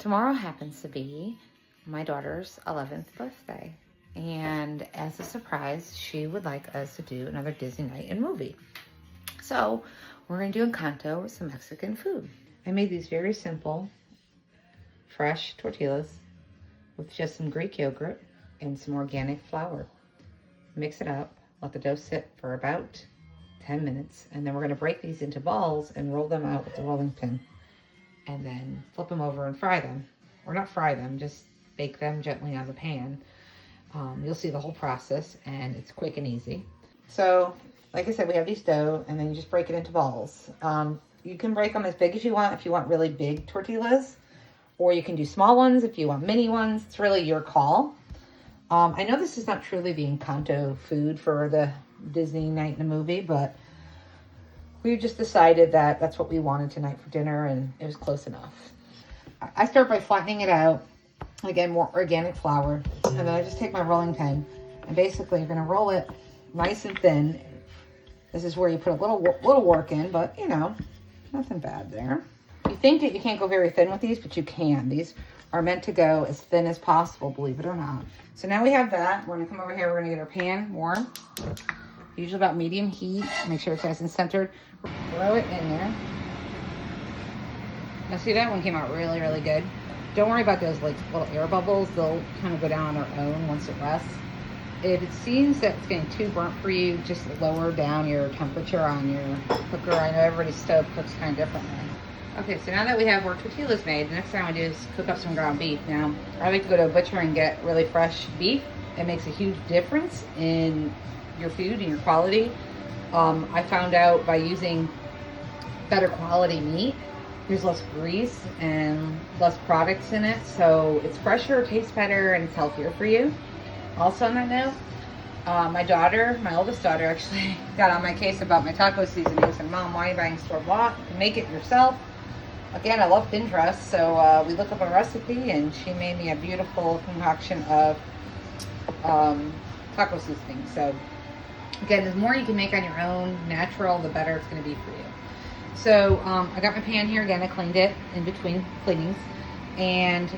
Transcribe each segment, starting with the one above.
Tomorrow happens to be my daughter's 11th birthday. And as a surprise, she would like us to do another Disney night and movie. So we're going to do Encanto with some Mexican food. I made these very simple, fresh tortillas with just some Greek yogurt and some organic flour. Mix it up, let the dough sit for about 10 minutes, and then we're going to break these into balls and roll them out with the rolling pin. And then flip them over and fry them. Or not fry them, just bake them gently on the pan. You'll see the whole process, and it's quick and easy. So, like I said, we have these dough, and then you just break it into balls. You can break them as big as you want if you want really big tortillas, or you can do small ones if you want mini ones. It's really your call. I know this is not truly the Encanto food for the Disney night in a movie, but we just decided that that's what we wanted tonight for dinner, and it was close enough. I start by flattening it out. Again, more organic flour. And then I just take my rolling pin, and basically you're going to roll it nice and thin. This is where you put a little work in, but you know, nothing bad there. You think that you can't go very thin with these, but you can. These are meant to go as thin as possible, believe it or not. So now we have that. We're going to come over here. We're going to get our pan warm. Usually about medium heat. Make sure it's nice and centered. Throw it in there. Now see, that one came out really, really good. Don't worry about those like little air bubbles. They'll kind of go down on their own once it rests. If it seems that it's getting too burnt for you, just lower down your temperature on your cooker. I know everybody's stove cooks kind of differently. Okay, so now that we have our tortillas made, the next thing I want to do is cook up some ground beef. Now, I like to go to a butcher and get really fresh beef. It makes a huge difference in your food and your quality. I found out by using better quality meat, there's less grease and less products in it, so it's fresher, tastes better, and it's healthier for you. Also on that note, my oldest daughter actually got on my case about my taco seasoning. Said, "Mom, why are you buying store-bought? You can make it yourself." Again, I love Pinterest, so we looked up a recipe, and she made me a beautiful concoction of taco seasoning. So again, the more you can make on your own, natural, the better it's going to be for you. So I got my pan here. Again, I cleaned it in between cleanings. And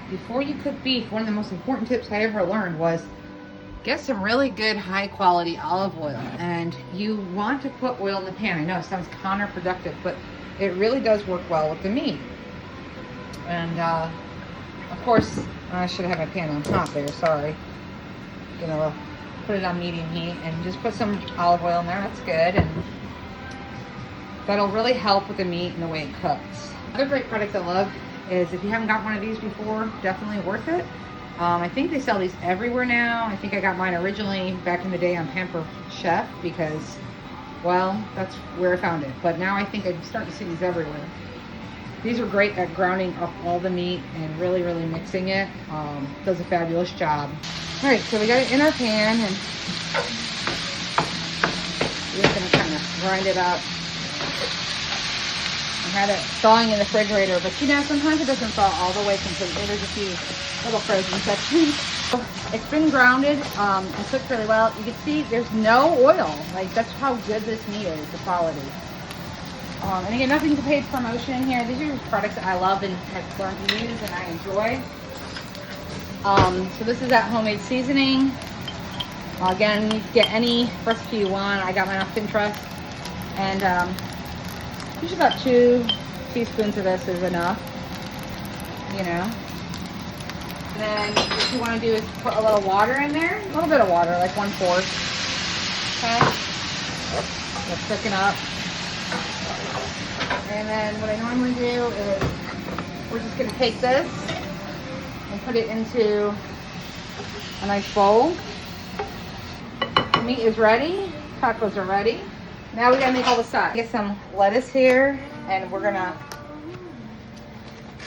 before you cook beef, one of the most important tips I ever learned was get some really good high quality olive oil. And you want to put oil in the pan. I know it sounds counterproductive, but it really does work well with the meat. And of course, I should have my pan on top there, sorry. You know, put it on medium heat and just put some olive oil in there. That's good. And that'll really help with the meat and the way it cooks. Another great product I love is, if you haven't got one of these before, definitely worth it. I think they sell these everywhere now. I think I got mine originally back in the day on Pamper Chef because, well, that's where I found it. But now I think I'm starting to see these everywhere. These are great at grounding up all the meat and really, really mixing it. Does a fabulous job. All right, so we got it in our pan, and we're just gonna kind of grind it up. I had it thawing in the refrigerator, but you know, sometimes it doesn't thaw all the way completely. There's a few little frozen sections. It's been grounded and cooked really well. You can see there's no oil. Like, that's how good this meat is, the quality. And again, nothing's a paid promotion here. These are just products that I love and have learned to use and I enjoy. So this is that homemade seasoning. Again, you can get any recipe you want. I got mine off Pinterest. And usually about 2 teaspoons of this is enough, you know. And then what you want to do is put a little water in there. A little bit of water, like 1/4. Okay. It's cooking up. And then what I normally do is we're just going to take this and put it into a nice bowl. The meat is ready. Tacos are ready. Now we got to make all the sides. Get some lettuce here, and we're going to,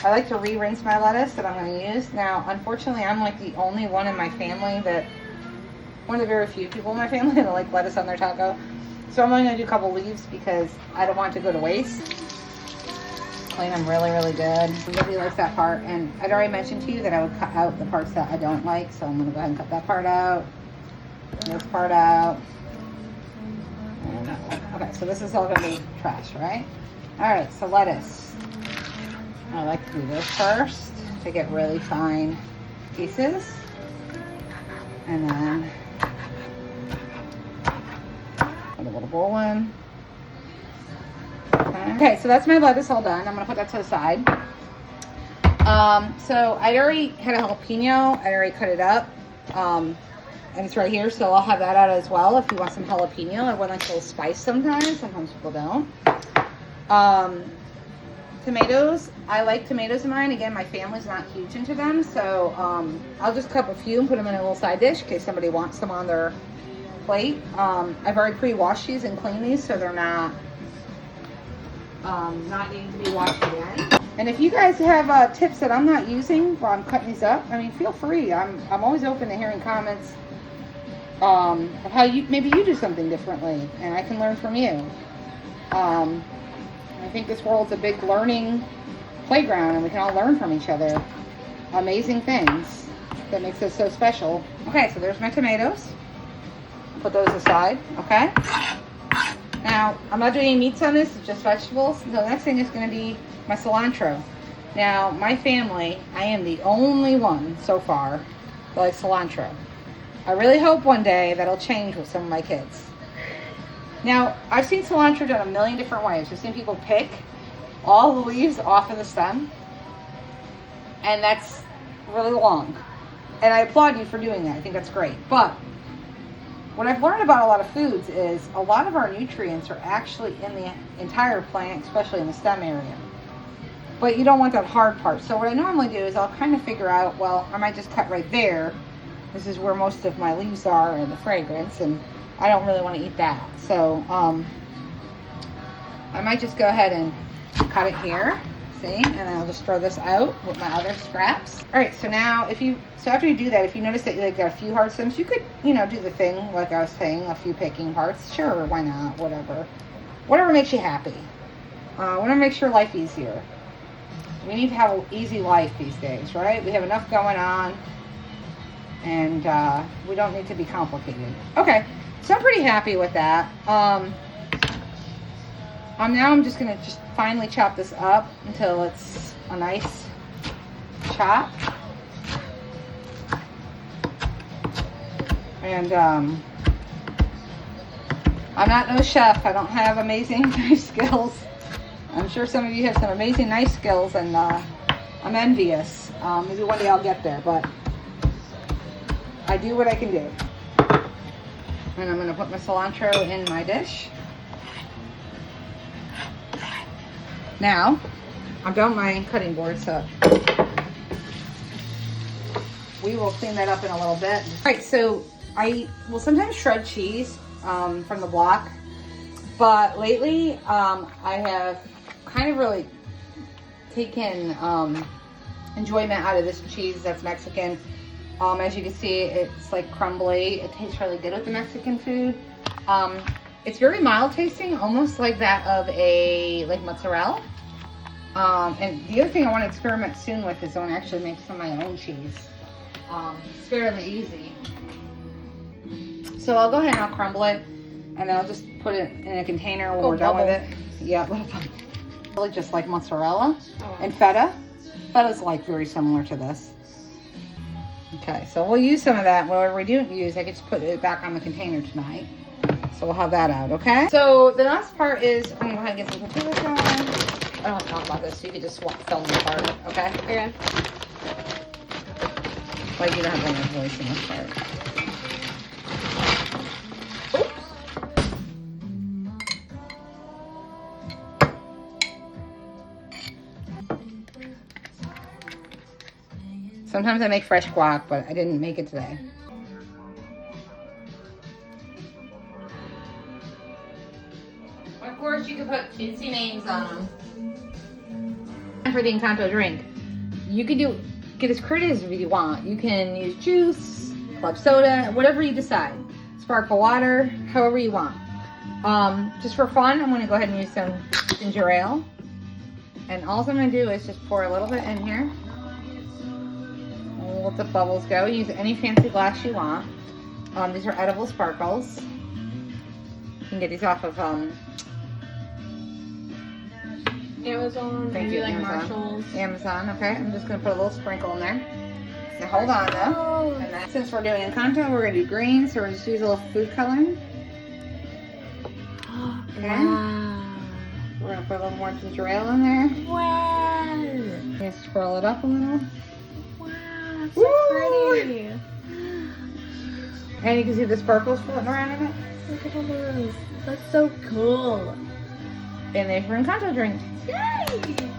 I like to re-rinse my lettuce that I'm going to use. Now, unfortunately, I'm like the only one in my family that, one of the very few people in my family that like lettuce on their taco. So I'm only going to do a couple leaves because I don't want it to go to waste. Clean them really, really good. Nobody likes that part. And I'd already mentioned to you that I would cut out the parts that I don't like. So I'm going to go ahead and cut that part out. This part out. And that one. Okay, so this is all going to be trash, right? All right, so lettuce. I like to do this first to get really fine pieces. And then put a little bowl in. Okay, so that's my lettuce all done. I'm gonna put that to the side. So I already had a jalapeno. I already cut it up. And it's right here, so I'll have that out as well if you want some jalapeno. I want like a little spice sometimes. Sometimes people don't. Tomatoes. I like tomatoes in mine. Again, my family's not huge into them, so I'll just cut a few and put them in a little side dish in case somebody wants them on their plate. I've already pre-washed these and cleaned these, so they're not needing to be washed again. And if you guys have tips that I'm not using while I'm cutting these up, I mean, feel free. I'm always open to hearing comments of how maybe you do something differently, and I can learn from you. I think this world's a big learning playground, and we can all learn from each other. Amazing things that makes us so special. Okay, so there's my tomatoes. Put those aside, okay? Now, I'm not doing any meats on this, it's just vegetables. The next thing is going to be my cilantro. Now, my family, I am the only one so far that likes cilantro. I really hope one day that'll change with some of my kids. Now, I've seen cilantro done a million different ways. I've seen people pick all the leaves off of the stem, and that's really long. And I applaud you for doing that. I think that's great. But what I've learned about a lot of foods is a lot of our nutrients are actually in the entire plant, especially in the stem area. But you don't want that hard part. So what I normally do is I'll kind of figure out, well, I might just cut right there. This is where most of my leaves are and the fragrance, and I don't really want to eat that. So I might just go ahead and cut it here, see, and then I'll just throw this out with my other scraps. All right, so now after you do that, if you notice that you got a few hard stems, you could, do the thing like I was saying, a few picking parts. Sure, why not? Whatever makes you happy. Whatever makes your life easier. We need to have an easy life these days, right? We have enough going on, and we don't need to be complicated. Okay, so I'm pretty happy with that. Now I'm just gonna finely chop this up until it's a nice chop. And I'm not no chef. I don't have amazing knife skills. I'm sure some of you have some amazing knife skills, and I'm envious. Maybe one day I'll get there, but I do what I can do. And I'm going to put my cilantro in my dish. Now, I'm done with my cutting board, so we will clean that up in a little bit. All right, so I will sometimes shred cheese from the block, but lately I have kind of really taken enjoyment out of this cheese that's Mexican. As you can see, it's like crumbly. It tastes really good with the Mexican food. It's very mild tasting, almost like that of like mozzarella. And the other thing I want to experiment soon with is I want to actually make some of my own cheese. It's fairly easy. So I'll go ahead and I'll crumble it, and then I'll just put it in a container when we're done with it. Yeah, really just like mozzarella and feta. Feta's like very similar to this. Okay, so we'll use some of that. Whatever we do use, I can just put it back on the container tonight. So we'll have that out, okay? So the last part is, I'm gonna go ahead and get some potatoes going. I don't want to talk about this, so you can just film the part, okay? Okay. Like you don't have any voice in this part. Sometimes I make fresh guac, but I didn't make it today. Of course, you can put fancy names on them. For the Encanto drink, you can get as creative as you want. You can use juice, club soda, whatever you decide. Sparkle water, however you want. Just for fun, I'm going to go ahead and use some ginger ale. And all I'm going to do is just pour a little bit in here. We'll let the bubbles go. Use any fancy glass you want. These are edible sparkles. You can get these off of Amazon. Thank Maybe you, like Amazon. Marshalls. Amazon, okay. I'm just going to put a little sprinkle in there. Now hold on though. And then, since we're doing Encanto, we're going to do green, so we're just use a little food coloring. Okay. Wow. We're going to put a little more ginger ale in there. Wow. Just swirl it up a little. Wow. So Woo! pretty. And you can see the sparkles floating around in it. Look at all those. That's so cool. And there's your Encanto drink. Yay!